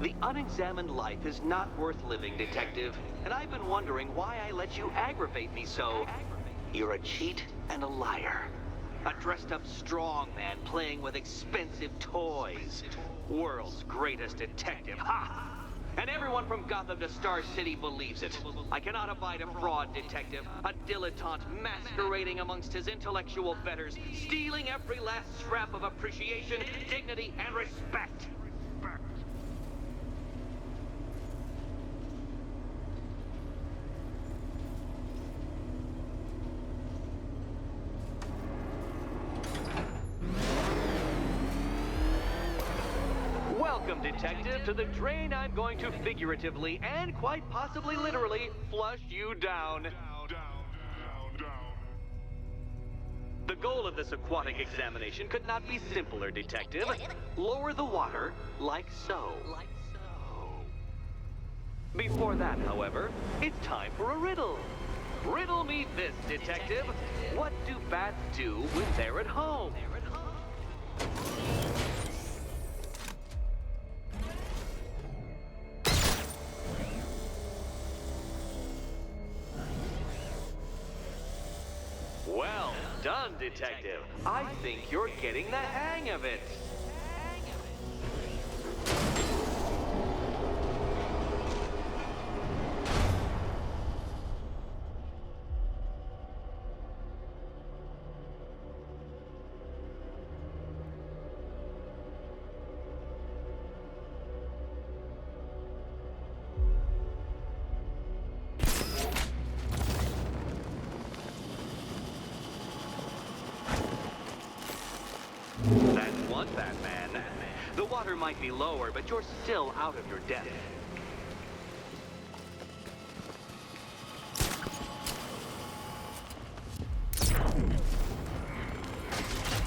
The unexamined life is not worth living, Detective. And I've been wondering why I let you aggravate me so. You're a cheat and a liar. A dressed-up strongman playing with expensive toys. World's greatest detective, ha! And everyone from Gotham to Star City believes it. I cannot abide a fraud detective, a dilettante masquerading amongst his intellectual betters, stealing every last scrap of appreciation, dignity, and respect. Welcome, Detective, to the drain I'm going to figuratively and quite possibly literally flush you down. The goal of this aquatic examination could not be simpler, Detective. Lower the water, like so. Before that, however, it's time for a riddle. Riddle me this, Detective. What do bats do when they're at home? Well done, Detective. I think you're getting the hang of it. That's one Batman. The water might be lower, but you're still out of your depth.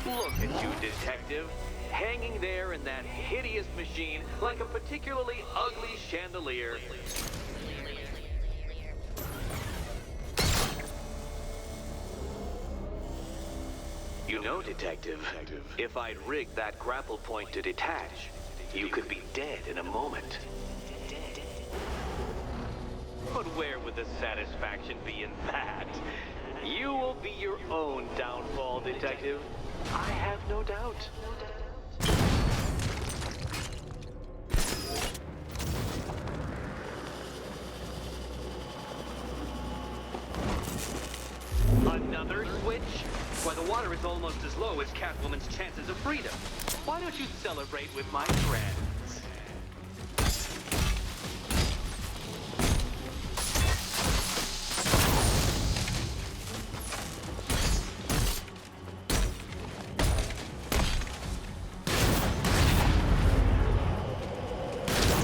Look at you, Detective. Hanging there in that hideous machine like a particularly ugly chandelier. You know, Detective, if I'd rigged that grapple point to detach, you could be dead in a moment. But where would the satisfaction be in that? You will be your own downfall, Detective. I have no doubt. Another switch? Why, the water is almost as low as Catwoman's chances of freedom. Why don't you celebrate with my friends?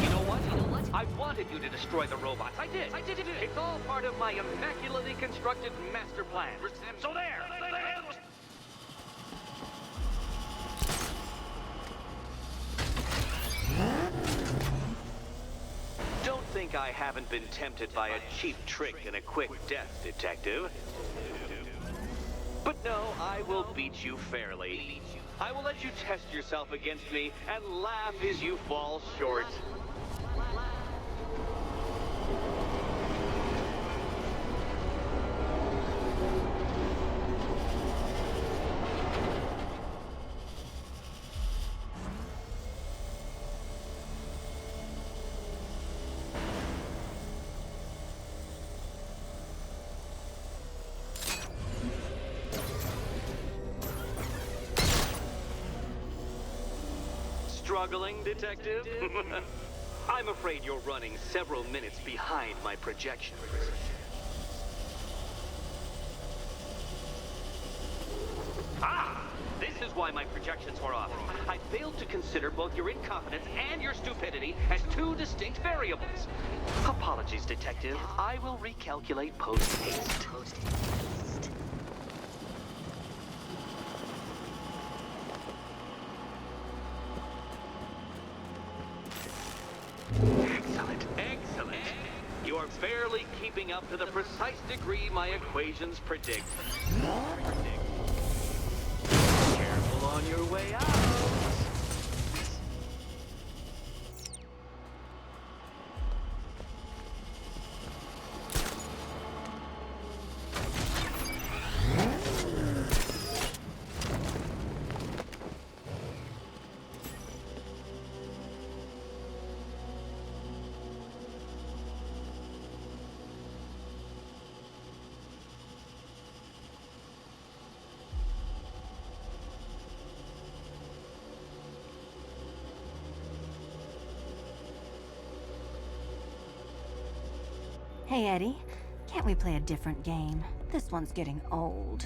You know what? I wanted you to destroy the robots. I did. It's all part of my immaculately constructed master plan. So there! Don't think I haven't been tempted by a cheap trick and a quick death, Detective. But no, I will beat you fairly. I will let you test yourself against me and laugh as you fall short. Struggling, Detective? I'm afraid you're running several minutes behind my projections. Ah! This is why my projections were off. I failed to consider both your incompetence and your stupidity as two distinct variables. Apologies, Detective. I will recalculate post-haste. Excellent. You are barely keeping up to the precise degree my equations predict. Careful on your way out. Hey, Eddie. Can't we play a different game? This one's getting old.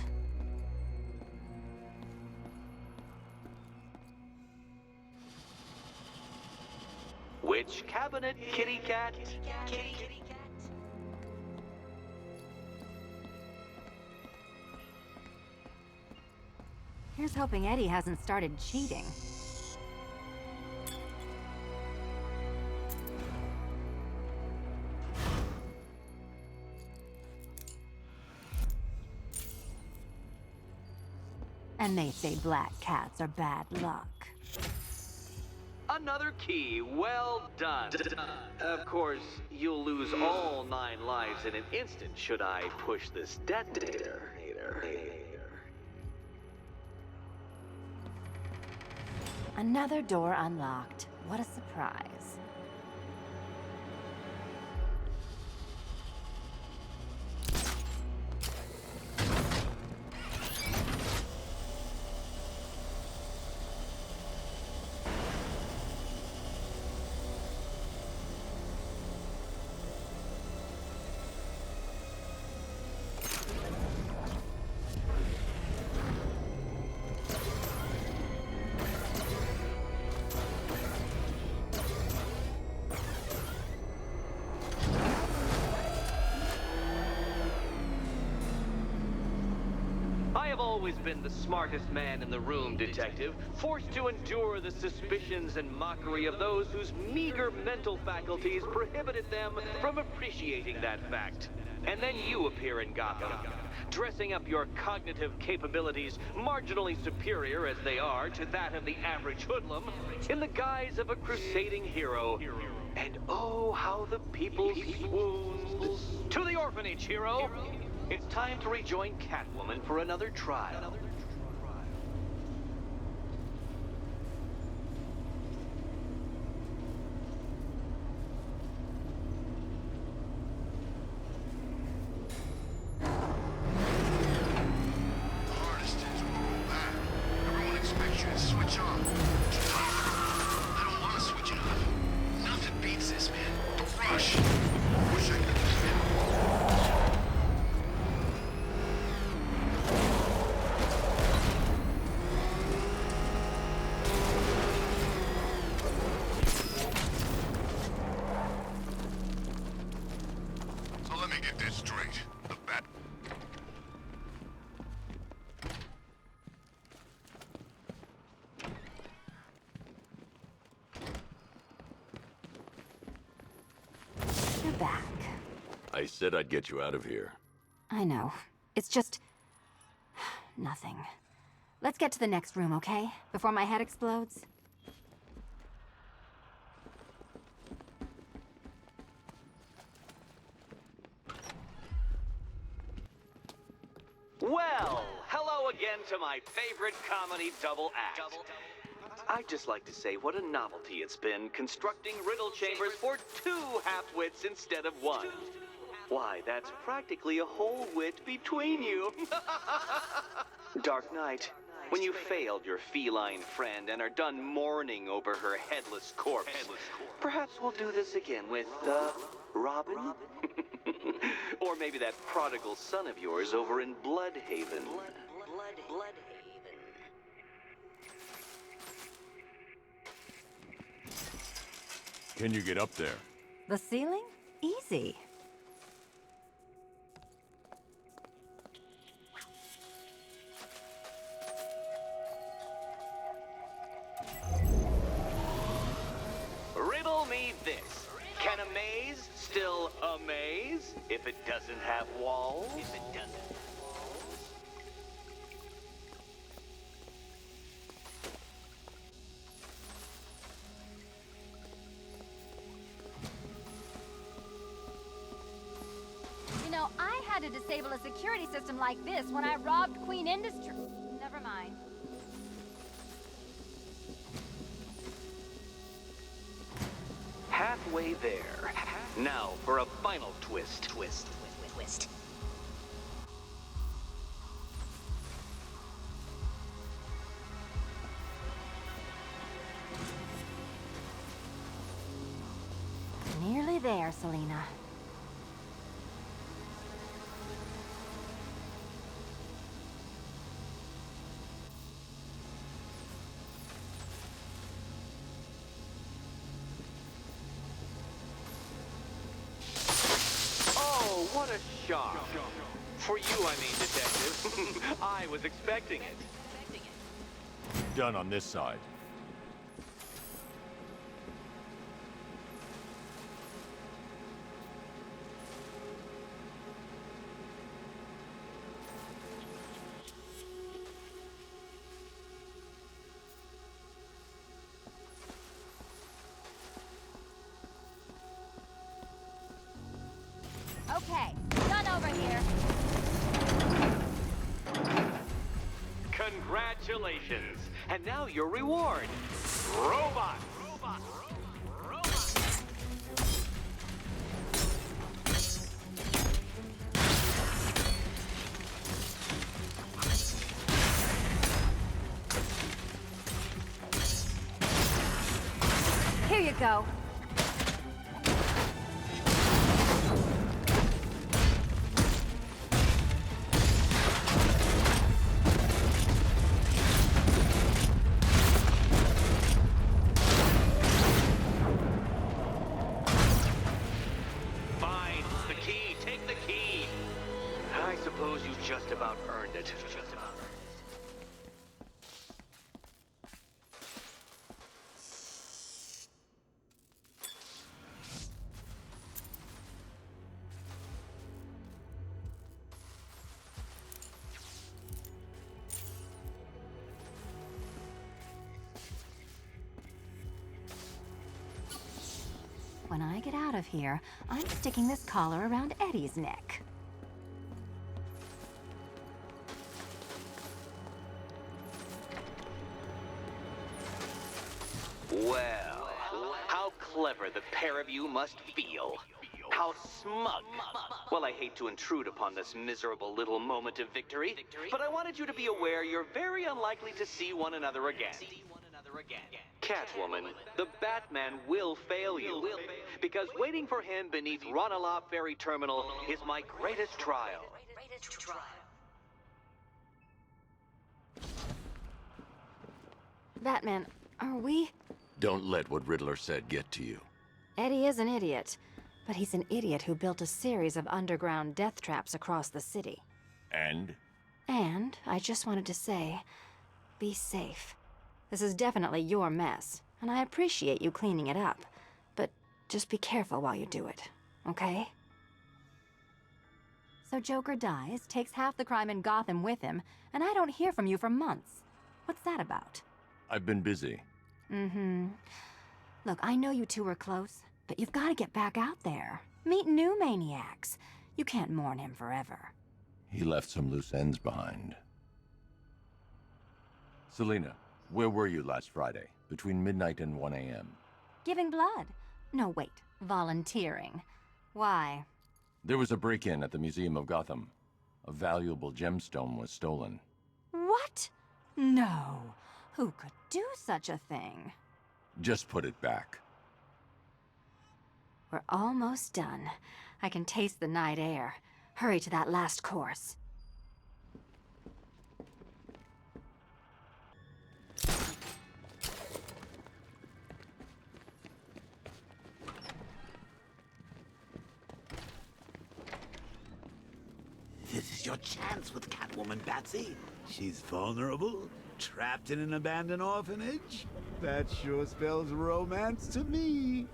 Which cabinet, kitty cat? Here's hoping Eddie hasn't started cheating. And they say black cats are bad luck. Another key. Well done. Of course, you'll lose all 9 lives in an instant should I push this detonator. Another door unlocked. What a surprise. I have always been the smartest man in the room, Detective, forced to endure the suspicions and mockery of those whose meager mental faculties prohibited them from appreciating that fact. And then you appear in Gotham, dressing up your cognitive capabilities, marginally superior as they are to that of the average hoodlum, in the guise of a crusading hero. And oh, how the people swooned. To the orphanage, hero! It's time to rejoin Catwoman for another trial. Back. I said I'd get you out of here. I know. It's just... nothing. Let's get to the next room, okay? Before my head explodes. Well, hello again to my favorite comedy double act. I'd just like to say what a novelty it's been constructing riddle chambers for 2 half-wits instead of 1. Why, that's practically a whole wit between you. Dark Knight, when you failed your feline friend and are done mourning over her headless corpse, perhaps we'll do this again with, Robin? Or maybe that prodigal son of yours over in Bloodhaven. Can you get up there? The ceiling? Easy. Riddle me this. Can a maze still amaze if it doesn't have walls? You know, I had to disable a security system like this when I robbed Queen Industry. Never mind. Halfway there. Now for a final twist. Nearly there, Selena. shock. For you, I mean, Detective. I was expecting it. Done on this side. Okay, done over here. Congratulations. And now your reward. Robot. Here you go. Fine. The key. Take the key. I suppose you just about earned it. When I get out of here, I'm sticking this collar around Eddie's neck. Well, how clever the pair of you must feel. How smug. Well, I hate to intrude upon this miserable little moment of victory, but I wanted you to be aware you're very unlikely to see one another again. Catwoman, the Batman will fail you, because waiting for him beneath Ronalop Ferry Terminal is my greatest trial. Batman, are we? Don't let what Riddler said get to you. Eddie is an idiot, but he's an idiot who built a series of underground death traps across the city. And? And I just wanted to say, be safe. This is definitely your mess, and I appreciate you cleaning it up. But just be careful while you do it, okay? So Joker dies, takes half the crime in Gotham with him, and I don't hear from you for months. What's that about? I've been busy. Mm-hmm. Look, I know you two were close, but you've got to get back out there. Meet new maniacs. You can't mourn him forever. He left some loose ends behind. Selina, where were you last Friday, between midnight and 1 a.m.? Giving blood. No, wait. Volunteering. Why? There was a break-in at the Museum of Gotham. A valuable gemstone was stolen. What? No. Who could do such a thing? Just put it back. We're almost done. I can taste the night air. Hurry to that last course. This is your chance with Catwoman, Batsy. She's vulnerable, trapped in an abandoned orphanage. That sure spells romance to me.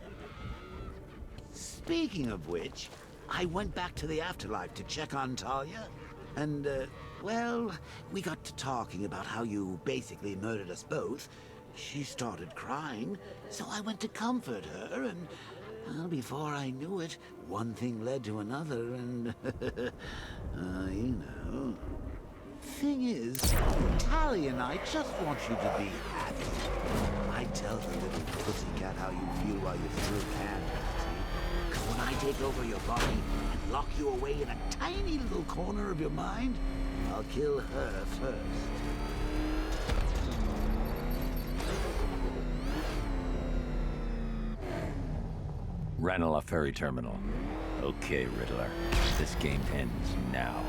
Speaking of which, I went back to the afterlife to check on Talia, and, well, we got to talking about how you basically murdered us both. She started crying, so I went to comfort her, and, well, before I knew it, one thing led to another, and, you know. Thing is, Talia and I just want you to be happy. I tell the little pussycat how you feel while you're still can, Batsy. 'Cause when I take over your body and lock you away in a tiny little corner of your mind, I'll kill her first. Ranelagh Ferry Terminal. Okay, Riddler. This game ends now.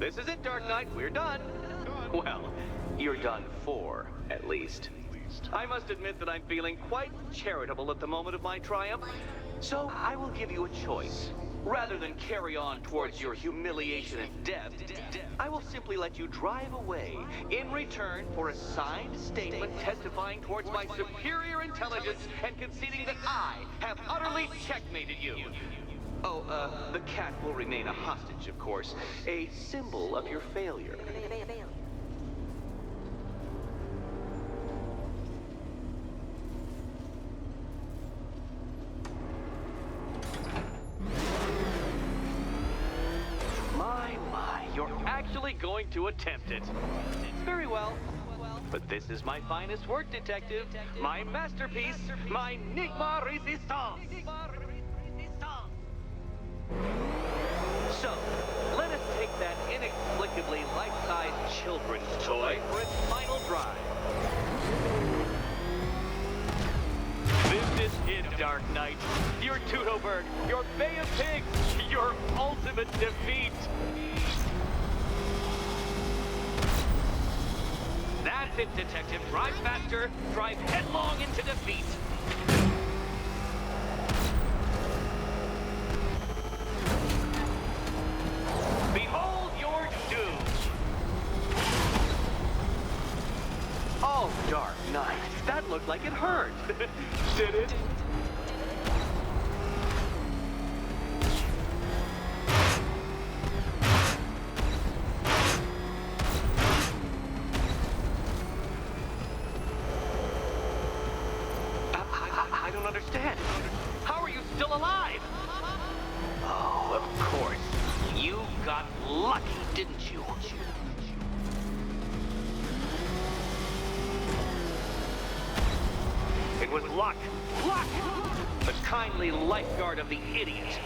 This is it, Dark Knight. We're done. Well, you're done for, at least. I must admit that I'm feeling quite charitable at the moment of my triumph. So I will give you a choice. Rather than carry on towards your humiliation and death, I will simply let you drive away in return for a signed statement testifying towards my superior intelligence and conceding that I have utterly checkmated you. Oh, the cat will remain a hostage, of course. A symbol of your failure. My, you're actually going to attempt it. Very well. But this is my finest work, Detective. My masterpiece, my Enigma Resistance. So, let us take that inexplicably life-sized children's toy for its final drive. This is it, Dark Knight. Your Teutoburg, your Bay of Pigs, your ultimate defeat. That's it, Detective. Drive faster, drive headlong into defeat. Behold your doom! Oh, Dark Knight, that looked like it hurt. Did it? I don't understand. How are you still alive? Oh, of course. You got lucky, didn't you? It was luck. Luck! The kindly lifeguard of the idiot.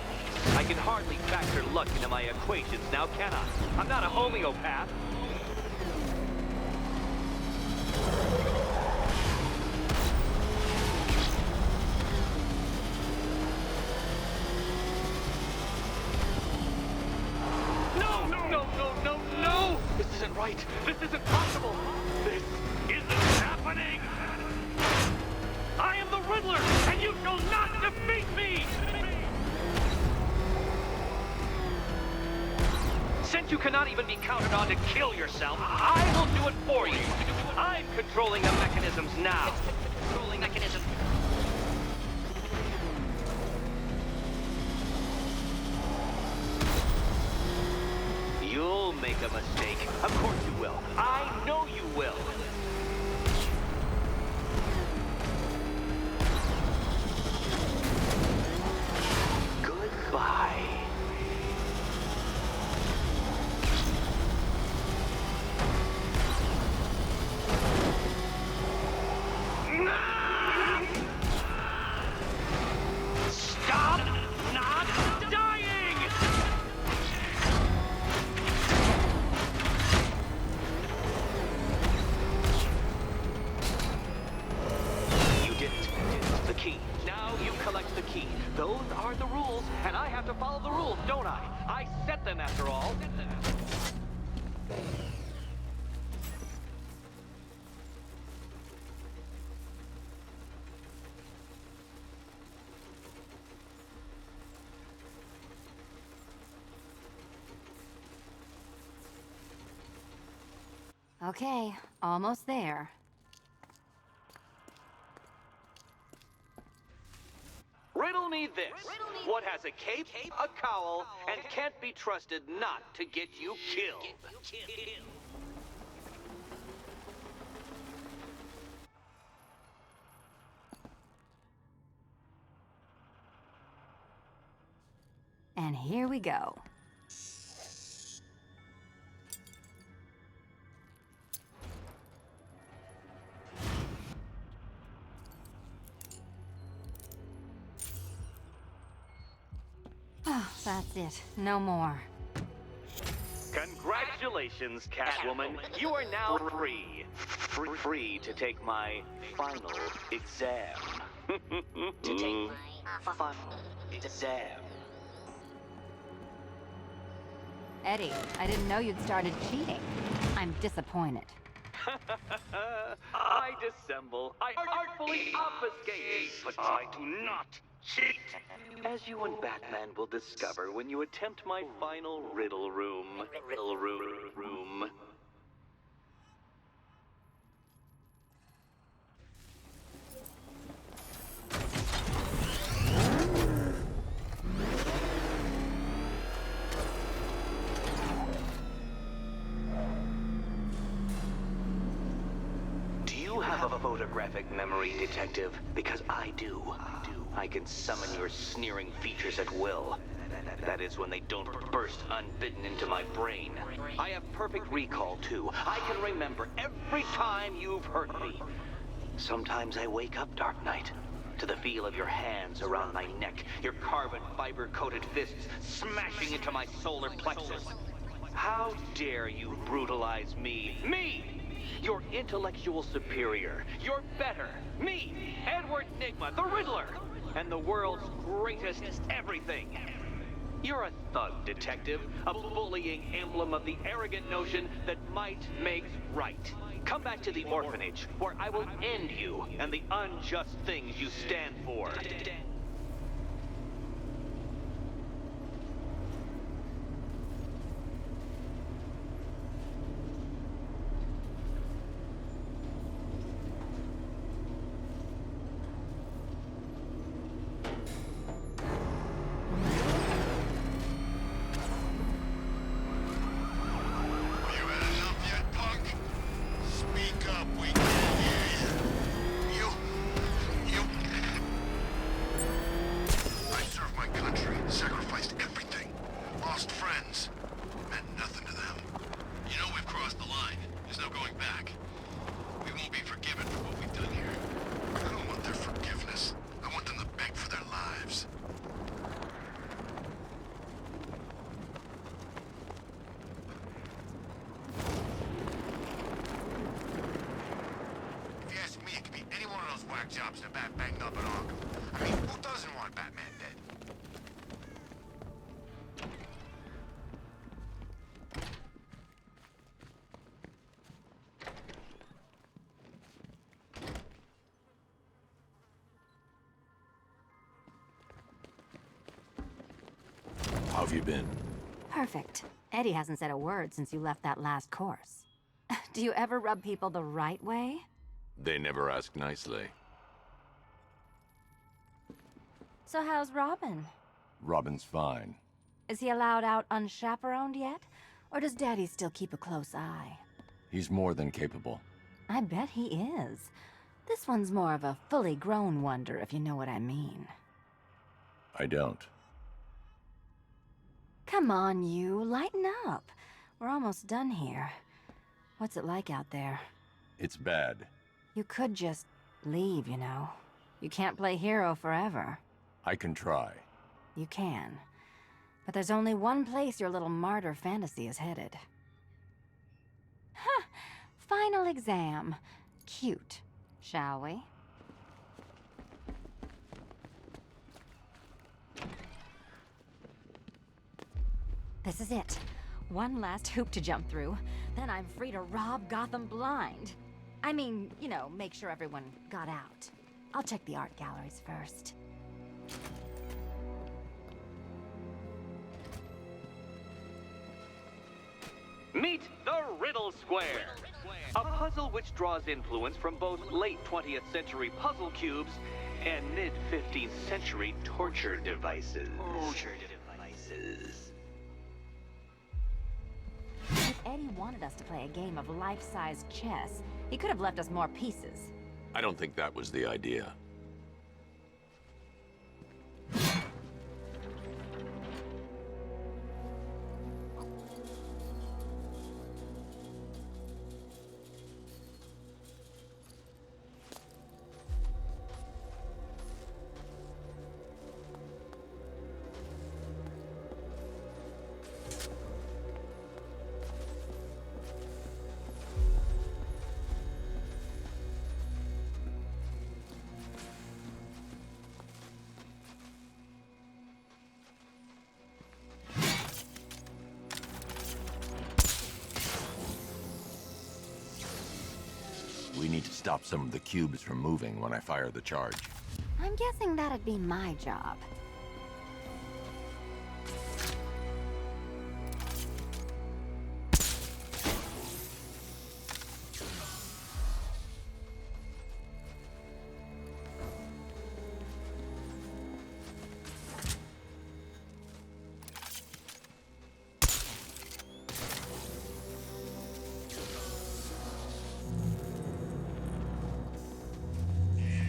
I can hardly factor luck into my equations now, can I? I'm not a homeopath. No! This isn't right. This isn't possible. This isn't happening. I am the Riddler, and you shall not defeat me! Since you cannot even be counted on to kill yourself, I will do it for you. I'm controlling the mechanisms now. Controlling mechanism. You'll make a mistake. Of course you will. I know you will. Goodbye. Stop not dying! You didn't. The key. Now you collect the key. Those are the rules, and I have to follow the rules, don't I? I set them after all. Okay, almost there. Riddle me this. What has a cape, a cowl, and can't be trusted not to get you killed? And here we go. Oh, that's it. No more. Congratulations, Catwoman. You are now free. Free to take my final exam. To take my final exam. Eddie, I didn't know you'd started cheating. I'm disappointed. I dissemble. I artfully obfuscate. But I do not cheat. As you and Batman will discover when you attempt my final riddle room. Riddle room. Do you have a photographic memory, Detective? Because I do. I can summon your sneering features at will. That is when they don't burst unbidden into my brain. I have perfect recall, too. I can remember every time you've hurt me. Sometimes I wake up, Dark Knight, to the feel of your hands around my neck, your carbon fiber-coated fists smashing into my solar plexus. How dare you brutalize me? Me! Your intellectual superior. You're better. Me, Edward Nygma, the Riddler, and the world's greatest everything. You're a thug, Detective, a bullying emblem of the arrogant notion that might makes right. Come back to the orphanage, where I will end you and the unjust things you stand for. Jobs in a bat banged up at Arkham. I mean, who doesn't want Batman dead? How have you been? Perfect. Eddie hasn't said a word since you left that last course. Do you ever rub people the right way? They never ask nicely. So how's Robin? Robin's fine. Is he allowed out unchaperoned yet? Or does Daddy still keep a close eye? He's more than capable. I bet he is. This one's more of a fully grown wonder, if you know what I mean. I don't. Come on, you. Lighten up. We're almost done here. What's it like out there? It's bad. You could just leave, you know. You can't play hero forever. I can try. You can. But there's only one place your little martyr fantasy is headed. Huh. Final exam. Cute. Shall we? This is it. One last hoop to jump through. Then I'm free to rob Gotham blind. I mean, you know, make sure everyone got out. I'll check the art galleries first. Meet the Riddle Square, a puzzle which draws influence from both late 20th century puzzle cubes and mid-15th century torture devices. If Eddie wanted us to play a game of life-size chess, he could have left us more pieces. I don't think that was the idea. need to stop some of the cubes from moving when I fire the charge. I'm guessing that'd be my job.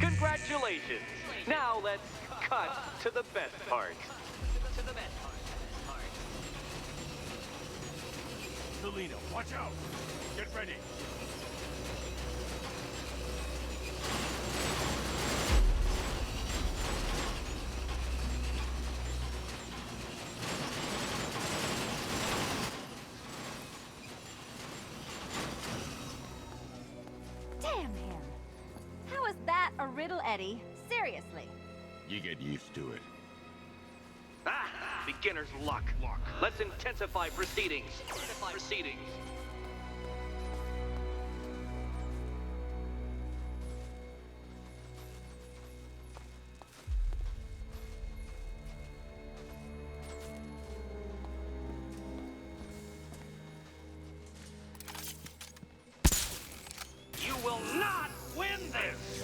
Congratulations! Now let's cut to the best part. Selina, watch out! Get ready! Damn him! How is that a riddle, Eddie? Seriously. You get used to it. Ah! Beginner's luck. Let's intensify proceedings. You will not win this!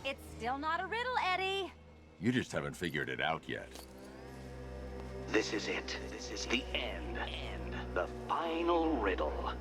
It's still not a riddle, Eddie. You just haven't figured it out yet. This is it. This is the end. The final riddle.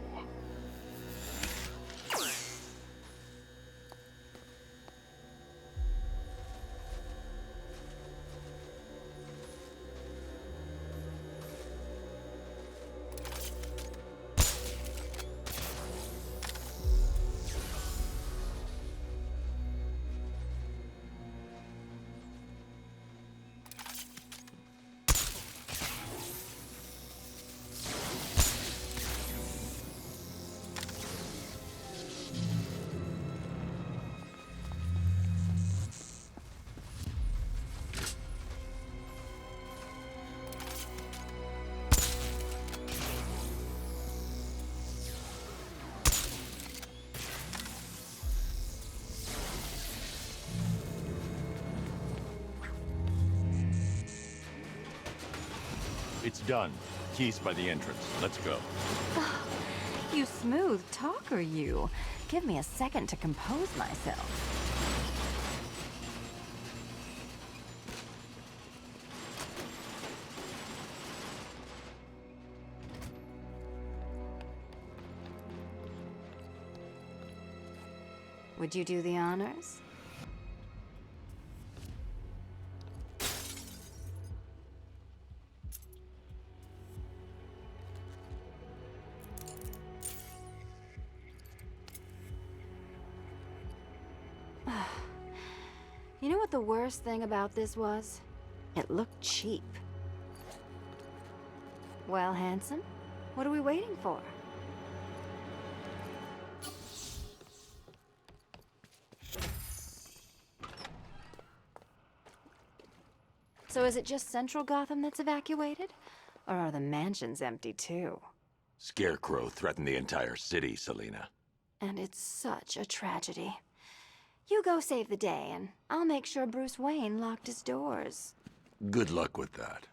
It's done. Keys by the entrance. Let's go. You smooth talker, you. Give me a second to compose myself. Would you do the honors? You know what the worst thing about this was? It looked cheap. Well, handsome, what are we waiting for? So is it just Central Gotham that's evacuated? Or are the mansions empty too? Scarecrow threatened the entire city, Selina. And it's such a tragedy. You go save the day, and I'll make sure Bruce Wayne locked his doors. Good luck with that.